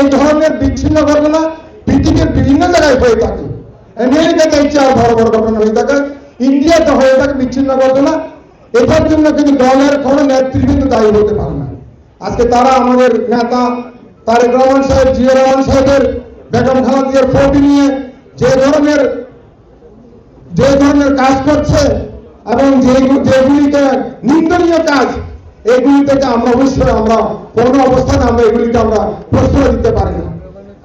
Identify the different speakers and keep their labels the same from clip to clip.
Speaker 1: এই ধরনের বিচ্ছিন্ন ঘটনা পৃথিবীর বিভিন্ন জায়গায় হয়ে থাকে। আমেরিকাতে এই চেয়ে বড় বড় ঘটনা হয়ে থাকে, ইন্ডিয়াতে হয়ে থাকে বিচ্ছিন্ন ঘটনা। এটার জন্য কিন্তু দলের কোনো নেতৃবৃন্দ দায়ী হতে পারে না। আজকে তারা আমাদের নেতা তারেক রহমান সাহেব, জিয়া রহমান সাহেবের, বেগম খালেদা জিয়ার ফটো নিয়ে যে ধরনের কাজ করছে এবং যেগুলিতে নিন্দনীয় কাজ, এগুলি থেকে আমরা অবশ্যই কোনো অবস্থানে আমরা এগুলিকে প্রশ্রয় দিতে পারি না।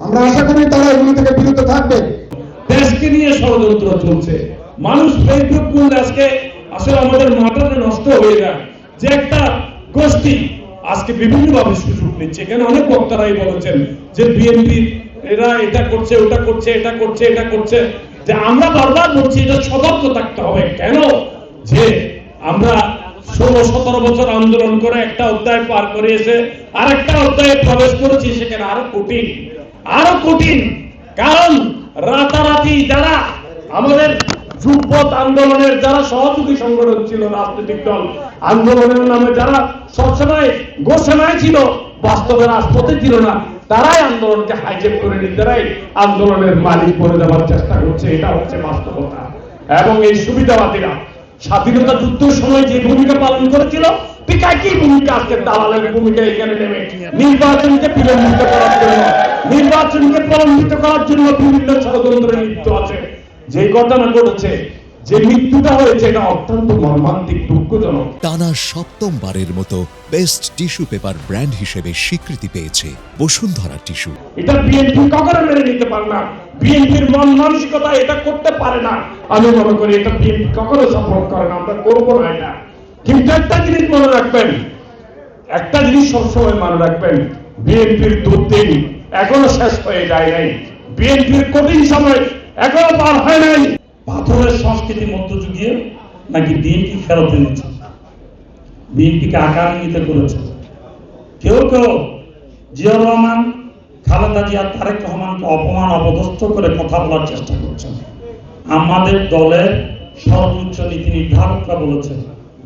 Speaker 1: আমরা আশা করি তারা এগুলি থেকে বিরত থাকবে।
Speaker 2: দেশকে নিয়ে ষড়যন্ত্র চলছে। মানুষ ফেসবুক করলে আজকে আসলে আমাদের মাথাটা নষ্ট হয়ে যায় যে একটা গোষ্ঠী আজকে বিভিন্নভাবে সুযোগ নিচ্ছে। কেন অনেক বক্তারাই বলেছেন যে বিএনপি এরা এটা করছে, ওটা করছে, এটা করছে, এটা করছে। যে আমরা বারবার বলছি এটা সতর্ক থাকতে হবে। কেন যে আমরা 16-17 বছর আন্দোলন করে একটা অধ্যায় পার করে এসে আরেকটা অধ্যায়ে প্রবেশ করেছি, সেখানে আরো কঠিন। কারণ রাতারাতি যারা আমাদের যুবপথ আন্দোলনের যারা সহযোগী সংগঠন ছিল, রাজনৈতিক দল আন্দোলনের নামে যারা সবসময় ঘোষণায় ছিল, বাস্তবে রাজপথে ছিল না, তারাই আন্দোলনকে হাইজেক করে নিজেরাই আন্দোলনের মালিক করে দেওয়ার চেষ্টা করছে। এটা হচ্ছে বাস্তবতা। এবং এই সুবিধাবাদীরা স্বাধীনতা যুদ্ধের সময় যে ভূমিকা পালন করেছিল, ঠিক একই ভূমিকা আজকে দালালের ভূমিকা এখানে নেমে নির্বাচনকে প্রলম্বিত করার জন্য বিভিন্ন ষড়যন্ত্রে লিপ্ত আছে। যে ঘটনা ঘটেছে, যে মৃত্যুটা হয়েছে, এটা অত্যন্ত মর্মান্তিক, দুঃখজনক।
Speaker 3: টানা সপ্তমবারের মতো বেস্ট টিস্যু পেপার ব্র্যান্ড হিসেবে স্বীকৃতি পেয়েছে বসুন্ধরা টিস্যু।
Speaker 2: এটা বিএনপি কখনো মেনে নিতে পারে না। বিএনপির মন মানসিকতা এটা করতে পারে না। আমি মনে করি এটা বিএনপি কখনো সাপোর্ট করে না, আমরা করবো না এটা। কিন্তু একটা জিনিস মনে রাখবেন, একটা জিনিস সবসময় মনে রাখবেন, বিএনপির দুর্দিন এখনো শেষ হয়ে যায় নাই। বিএনপির কঠিন সময় এখনো পার হয় নাই। পাথরের সংস্কৃতি মধ্যযুগীয় নাকি বিএনপি ফেরত এনেছে, বিএনপিকে আকার নিতে করেছে। কেউ জিয়া রহমান, খালেদা জিয়া, তারেক রহমানকে অপমান অপদস্থ করে কথা বলার চেষ্টা করছেন। আমাদের দলের সর্বোচ্চ নীতি নির্ধারকরা বলেছে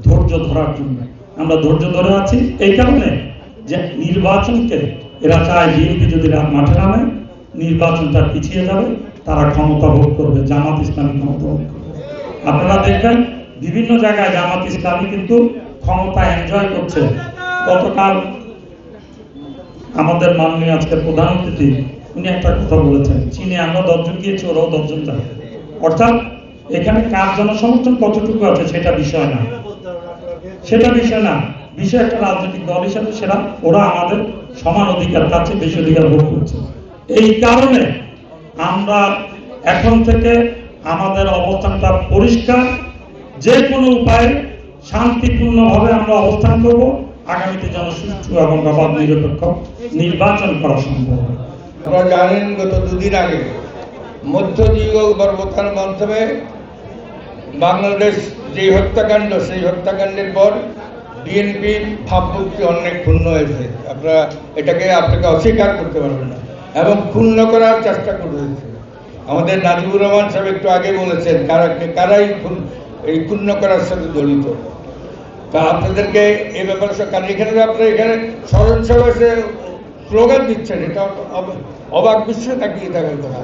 Speaker 2: ধৈর্য ধরার জন্য। আমরা ধৈর্য ধরে আছি এই কারণে যে নির্বাচনকে এরা চায় বিএনপি যদি মাঠে নামে নির্বাচনটা পিছিয়ে যাবে, তারা ক্ষমতা ভোগ করবে, জামাত ইসলামী ক্ষমতা ভোগ করবে। আপনারা দেখবেন বিভিন্ন জায়গায় জামাত ইসলামী কিন্তু ক্ষমতা এনজয় করছে। গতকাল আমাদের মাননীয় আজকে প্রধান অতিথি উনি একটা কথা বলেছেন, চীনে আমরা 10 জন গিয়েছি, ওরাও 10 জন যাবে। অর্থাৎ এখানে কার জনসমর্থন কতটুকু আছে সেটা বিষয় না, বিষয় একটা রাজনৈতিক দল হিসাবে সেটা ওরা আমাদের সমান অধিকার, তার চেয়ে বেশি অধিকার ভোগ করছে। এই কারণে আমরা এখন থেকে আমাদের অবস্থানটা পরিষ্কার, যে কোনো উপায়ে শান্তিপূর্ণভাবে আমরা অবস্থান করব। আগামীতে যেন সুষ্ঠু এবং অবাধ নিরপেক্ষ নির্বাচন করা সম্ভব।
Speaker 4: আপনারা জানেন গত 2 দিন আগে মধ্যযুগীয় গণঅভ্যুত্থানের মাধ্যমে বাংলাদেশ যে হত্যাকাণ্ড, সেই হত্যাকাণ্ডের পর বিএনপি ভাবমূর্তি অনেক ক্ষুণ্ণ হয়েছে। আপনাকে অস্বীকার করতে পারবেন না, এবং ক্ষুণ্ণ করার চেষ্টা করেছে। আমাদের নাজিবুর রহমান সাহেব একটু আগে বলেছেন কারাই এই ক্ষুণ্ণ করার সাথে জড়িত। তা আপনাদেরকে এই ব্যাপারে কারণ আপনারা এখানে স্মরণ সভা স্লোগান দিচ্ছেন, এটা অবাক বিশ্বে তাকিয়ে থাকার কথা।